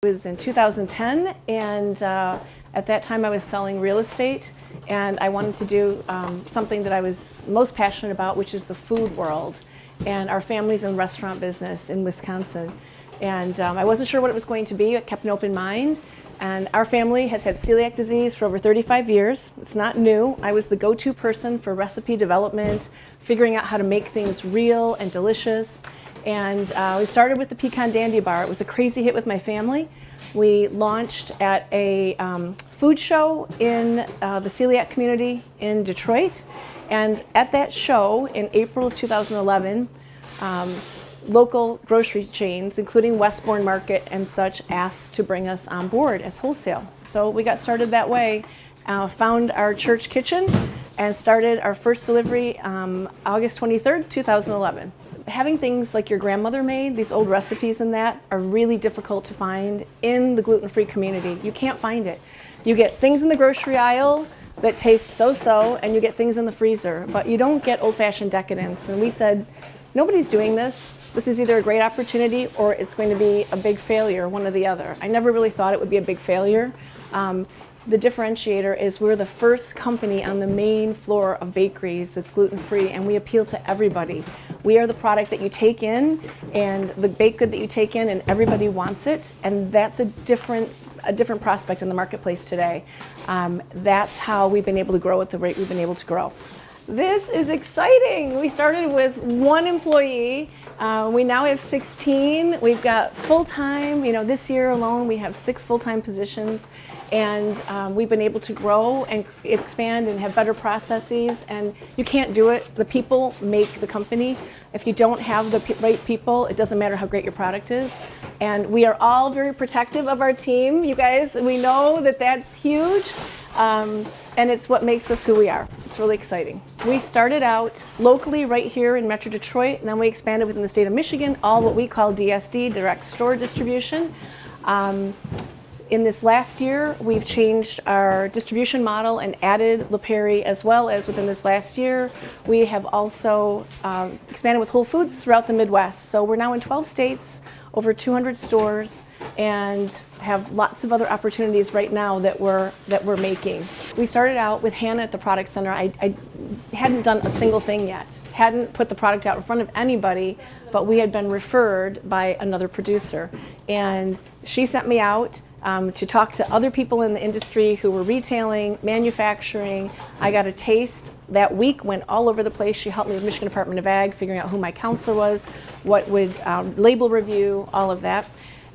It was in 2010, and at that time I was selling real estate, and I wanted to do something that I was most passionate about, which is the food world. And our family's in the restaurant business in Wisconsin. And I wasn't sure what it was going to be. I kept an open mind. And our family has had celiac disease for over 35 years. It's not new. I was the go-to person for recipe development, figuring out how to make things real and delicious. And we started with the Pecan Dandy Bar. It was a crazy hit with my family. We launched at a food show in the celiac community in Detroit. And at that show in April of 2011, local grocery chains, including Westbourne Market and such, asked to bring us on board as wholesale. So we got started that way, found our church kitchen, and started our first delivery August 23rd, 2011. Having things like your grandmother made, these old recipes and that, are really difficult to find in the gluten-free community. You can't find it. You get things in the grocery aisle that taste so-so, and you get things in the freezer, but you don't get old-fashioned decadence. And we said, nobody's doing this. This is either a great opportunity or it's going to be a big failure, one or the other. I never really thought it would be a big failure. The differentiator is we're the first company on the main floor of bakeries that's gluten-free, and we appeal to everybody. We are the product that you take in, and the baked good that you take in, and everybody wants it, and that's a different prospect in the marketplace today. That's how we've been able to grow at the rate we've been able to grow. This is exciting. We started with 1 employee. We now have 16. We've got full-time, this year alone we have 6 full-time positions, and we've been able to grow and expand and have better processes, and you can't do it. The people make the company. If you don't have the right people, it doesn't matter how great your product is. And we are all very protective of our team. You guys, we know that that's huge. And it's what makes us who we are. It's really exciting. We started out locally right here in Metro Detroit, and then we expanded within the state of Michigan, all what we call DSD, direct store distribution. In this last year, we've changed our distribution model and added LaPerry, as well as within this last year, we have also expanded with Whole Foods throughout the Midwest. So we're now in 12 states, over 200 stores, and have lots of other opportunities right now that we're making. We started out with Hannah at the Product Center. I hadn't done a single thing yet, hadn't put the product out in front of anybody, but we had been referred by another producer. And she sent me out to talk to other people in the industry who were retailing, manufacturing. I got a taste. That week went all over the place. She helped me with Michigan Department of Ag, figuring out who my counselor was, what would label review, all of that.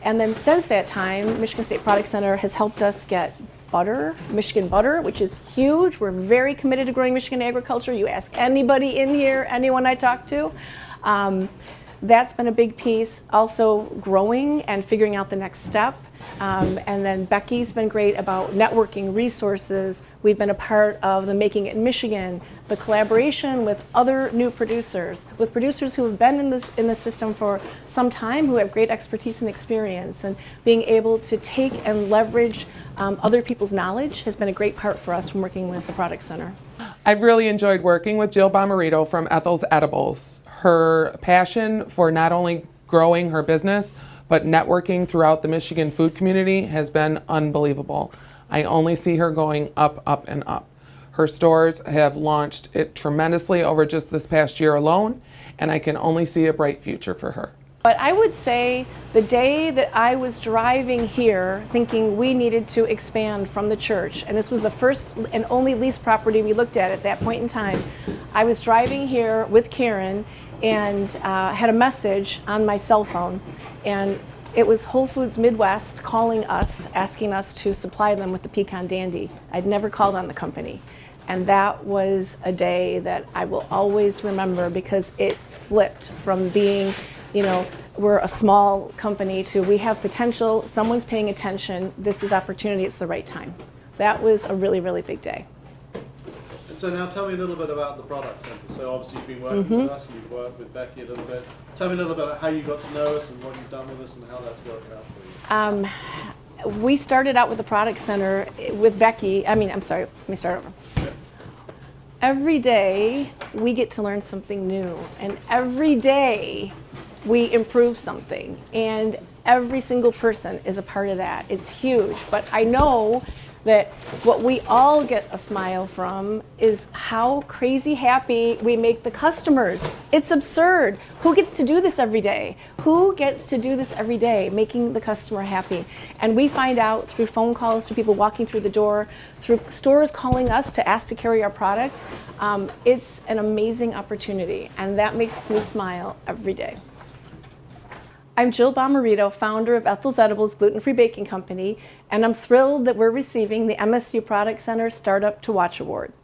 And then since that time, Michigan State Product Center has helped us get butter, Michigan butter, which is huge. We're very committed to growing Michigan agriculture. You ask anybody in here, anyone I talk to. That's been a big piece. Also growing and figuring out the next step. And then Becky's been great about networking resources. We've been a part of the Making It in Michigan, the collaboration with other new producers, with producers who have been in the system for some time, who have great expertise and experience, and being able to take and leverage other people's knowledge has been a great part for us from working with the Product Center. I've really enjoyed working with Jill Bomarito from Ethel's Edibles. Her passion for not only growing her business, but networking throughout the Michigan food community has been unbelievable. I only see her going up, up, and up. Her stores have launched it tremendously over just this past year alone, and I can only see a bright future for her. But I would say the day that I was driving here thinking we needed to expand from the church, and this was the first and only lease property we looked at that point in time, I was driving here with Karen and had a message on my cell phone, and it was Whole Foods Midwest calling us, asking us to supply them with the Pecan Dandy. I'd never called on the company. And that was a day that I will always remember, because it flipped from being, we're a small company to we have potential, someone's paying attention, this is opportunity, it's the right time. That was a really, really big day. And so now tell me a little bit about the Product Center. So obviously you've been working with us and you've worked with Becky a little bit. Tell me a little bit about how you got to know us and what you've done with us and how that's worked out for you. We started out with the Product Center with Becky. Let me start over. Yeah. Every day we get to learn something new, and every day we improve something. And every single person is a part of that. It's huge. But I know that what we all get a smile from is how crazy happy we make the customers. It's absurd. Who gets to do this every day? Who gets to do this every day, making the customer happy? And we find out through phone calls, through people walking through the door, through stores calling us to ask to carry our product. It's an amazing opportunity, and that makes me smile every day. I'm Jill Bomarito, founder of Ethel's Edibles Gluten-Free Baking Company, and I'm thrilled that we're receiving the MSU Product Center Startup to Watch Award.